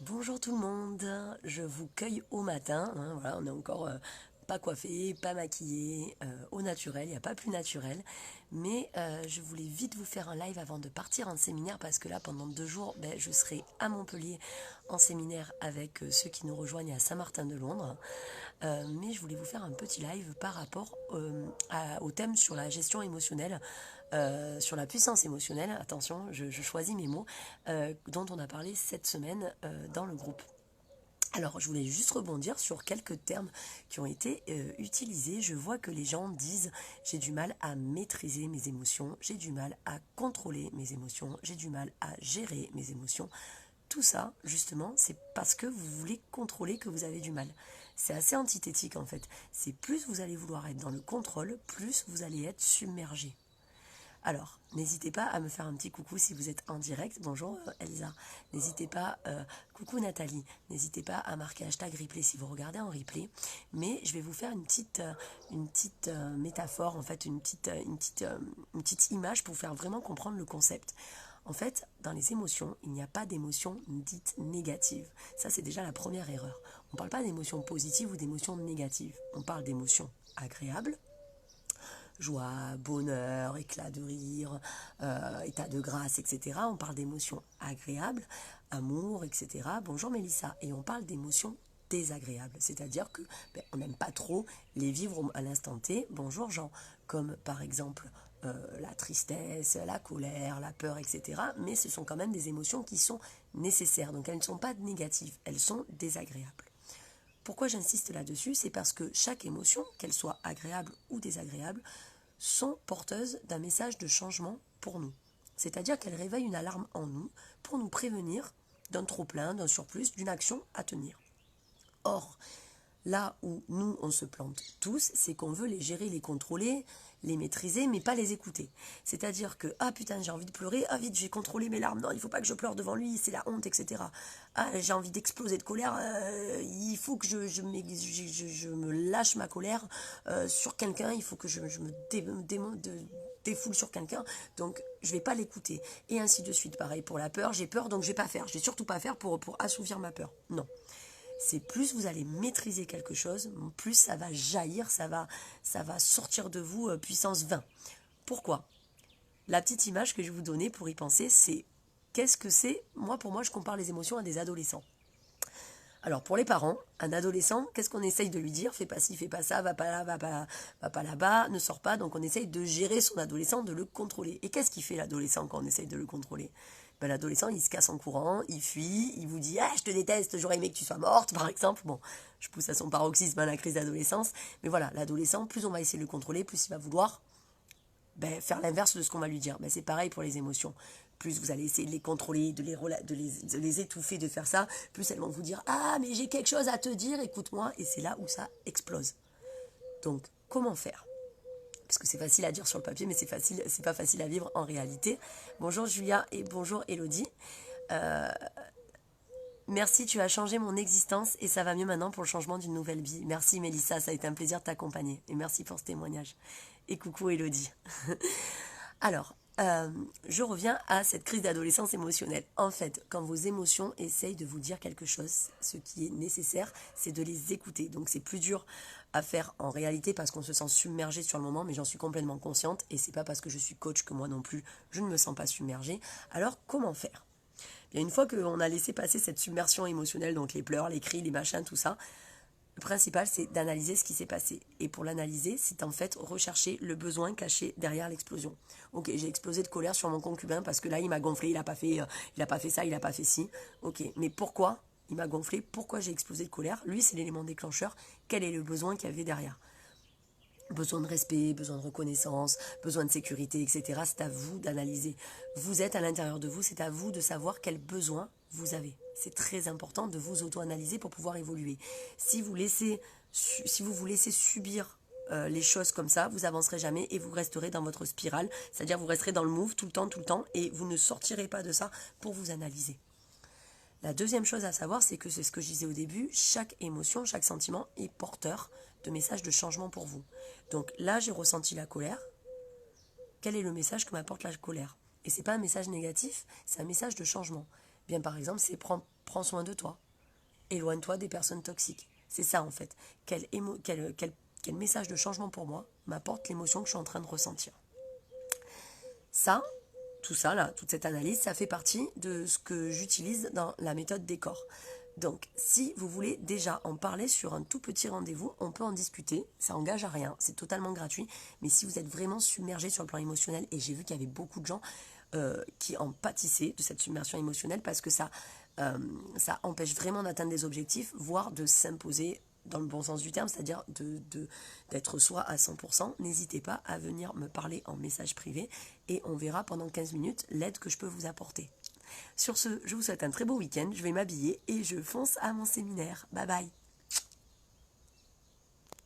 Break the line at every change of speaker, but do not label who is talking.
Bonjour tout le monde, je vous cueille au matin, voilà, on est encore pas coiffé, pas maquillé, au naturel, il n'y a pas plus naturel, mais je voulais vite vous faire un live avant de partir en séminaire parce que là pendant 2 jours je serai à Montpellier en séminaire avec ceux qui nous rejoignent à Saint-Martin-de-Londres. Mais je voulais vous faire un petit live par rapport au thème sur la gestion émotionnelle, sur la puissance émotionnelle, attention, je choisis mes mots, dont on a parlé cette semaine dans le groupe. Alors, je voulais juste rebondir sur quelques termes qui ont été utilisés. Je vois que les gens disent j'ai du mal à maîtriser mes émotions, j'ai du mal à contrôler mes émotions, j'ai du mal à gérer mes émotions. Tout ça, justement, c'est parce que vous voulez contrôler que vous avez du mal. C'est assez antithétique en fait. C'est plus vous allez vouloir être dans le contrôle, plus vous allez être submergé. Alors, n'hésitez pas à me faire un petit coucou si vous êtes en direct. Bonjour Elsa. N'hésitez pas, coucou Nathalie. N'hésitez pas à marquer hashtag replay si vous regardez en replay. Mais je vais vous faire une petite métaphore, en fait, une petite image pour vous faire vraiment comprendre le concept. En fait, dans les émotions, il n'y a pas d'émotions dites négatives. Ça, c'est déjà la première erreur. On ne parle pas d'émotions positives ou d'émotions négatives. On parle d'émotions agréables, joie, bonheur, éclat de rire, état de grâce, etc. On parle d'émotions agréables, amour, etc. Bonjour Mélissa. Et on parle d'émotions désagréables, c'est-à-dire que on n'aime pas trop les vivre à l'instant T. Bonjour Jean, comme par exemple la tristesse, la colère, la peur, etc. Mais ce sont quand même des émotions qui sont nécessaires, donc elles ne sont pas négatives, elles sont désagréables. Pourquoi j'insiste là-dessus? C'est parce que chaque émotion, qu'elle soit agréable ou désagréable, sont porteuses d'un message de changement pour nous. C'est-à-dire qu'elles réveillent une alarme en nous pour nous prévenir d'un trop-plein, d'un surplus, d'une action à tenir. Or, là où nous, on se plante tous, c'est qu'on veut les gérer, les contrôler, les maîtriser, mais pas les écouter. C'est-à-dire que, ah putain, j'ai envie de pleurer, ah vite, j'ai contrôlé mes larmes, non, il faut pas que je pleure devant lui, c'est la honte, etc. Ah, j'ai envie d'exploser de colère, il faut que je me lâche ma colère sur quelqu'un, il faut que je me défoule sur quelqu'un, donc je vais pas l'écouter. Et ainsi de suite, pareil pour la peur, j'ai peur, donc je vais pas faire, je vais surtout pas faire pour assouvir ma peur. Non, c'est plus vous allez maîtriser quelque chose, plus ça va jaillir, ça va sortir de vous puissance 20. Pourquoi? La petite image que je vais vous donner pour y penser, c'est qu'est-ce que c'est? Moi, pour moi, je compare les émotions à des adolescents. Alors pour les parents, un adolescent, qu'est-ce qu'on essaye de lui dire? Fais pas ci, fais pas ça, va pas là, va pas là-bas, ne sors pas. Donc on essaye de gérer son adolescent, de le contrôler. Et qu'est-ce qu'il fait l'adolescent quand on essaye de le contrôler? L'adolescent, il se casse en courant, il fuit, il vous dit ah je te déteste, j'aurais aimé que tu sois morte, par exemple. Bon, je pousse à son paroxysme à la crise d'adolescence, mais voilà, l'adolescent, plus on va essayer de le contrôler, plus il va vouloir faire l'inverse de ce qu'on va lui dire. C'est pareil pour les émotions. Plus vous allez essayer de les contrôler, de les étouffer, de faire ça, plus elles vont vous dire ah mais j'ai quelque chose à te dire, écoute-moi, et c'est là où ça explose. Donc comment faire? Parce que c'est facile à dire sur le papier, mais c'est pas facile à vivre en réalité. Bonjour Julia et bonjour Elodie. Merci, tu as changé mon existence et ça va mieux maintenant pour le changement d'une nouvelle vie. Merci Mélissa, ça a été un plaisir de t'accompagner. Et merci pour ce témoignage. Et coucou Elodie. Alors, je reviens à cette crise d'adolescence émotionnelle. En fait, quand vos émotions essayent de vous dire quelque chose, ce qui est nécessaire, c'est de les écouter. Donc c'est plus dur à faire en réalité parce qu'on se sent submergé sur le moment, mais j'en suis complètement consciente et c'est pas parce que je suis coach que moi non plus, je ne me sens pas submergée. Alors comment faire? Bien, une fois qu'on a laissé passer cette submersion émotionnelle, donc les pleurs, les cris, les machins, tout ça, le principal, c'est d'analyser ce qui s'est passé. Et pour l'analyser, c'est en fait rechercher le besoin caché derrière l'explosion. Ok, j'ai explosé de colère sur mon concubin parce que là, il m'a gonflé, il a pas fait ça, il a pas fait ci. Ok, mais pourquoi il m'a gonflé? Pourquoi j'ai explosé de colère? Lui, c'est l'élément déclencheur. Quel est le besoin qu'il y avait derrière? Besoin de respect, besoin de reconnaissance, besoin de sécurité, etc. C'est à vous d'analyser. Vous êtes à l'intérieur de vous, c'est à vous de savoir quel besoin vous avez. C'est très important de vous auto-analyser pour pouvoir évoluer. Si vous vous laissez subir les choses comme ça, vous avancerez jamais et vous resterez dans votre spirale, c'est-à-dire vous resterez dans le move tout le temps, et vous ne sortirez pas de ça pour vous analyser. La deuxième chose à savoir, c'est que c'est ce que je disais au début, chaque émotion, chaque sentiment est porteur de messages de changement pour vous. Donc là, j'ai ressenti la colère. Quel est le message que m'apporte la colère? Et c'est pas un message négatif, c'est un message de changement. Bien par exemple, c'est prends soin de toi. Éloigne-toi des personnes toxiques. C'est ça en fait. Quel message de changement pour moi m'apporte l'émotion que je suis en train de ressentir. Ça, tout ça là, toute cette analyse, ça fait partie de ce que j'utilise dans la méthode des corps. Donc, si vous voulez déjà en parler sur un tout petit rendez-vous, on peut en discuter, ça engage à rien, c'est totalement gratuit, mais si vous êtes vraiment submergé sur le plan émotionnel, et j'ai vu qu'il y avait beaucoup de gens qui en pâtissaient de cette submersion émotionnelle parce que ça empêche vraiment d'atteindre des objectifs, voire de s'imposer dans le bon sens du terme, c'est-à-dire d'être soi à 100%, n'hésitez pas à venir me parler en message privé et on verra pendant 15 minutes l'aide que je peux vous apporter. Sur ce, je vous souhaite un très beau week-end, je vais m'habiller et je fonce à mon séminaire. Bye bye.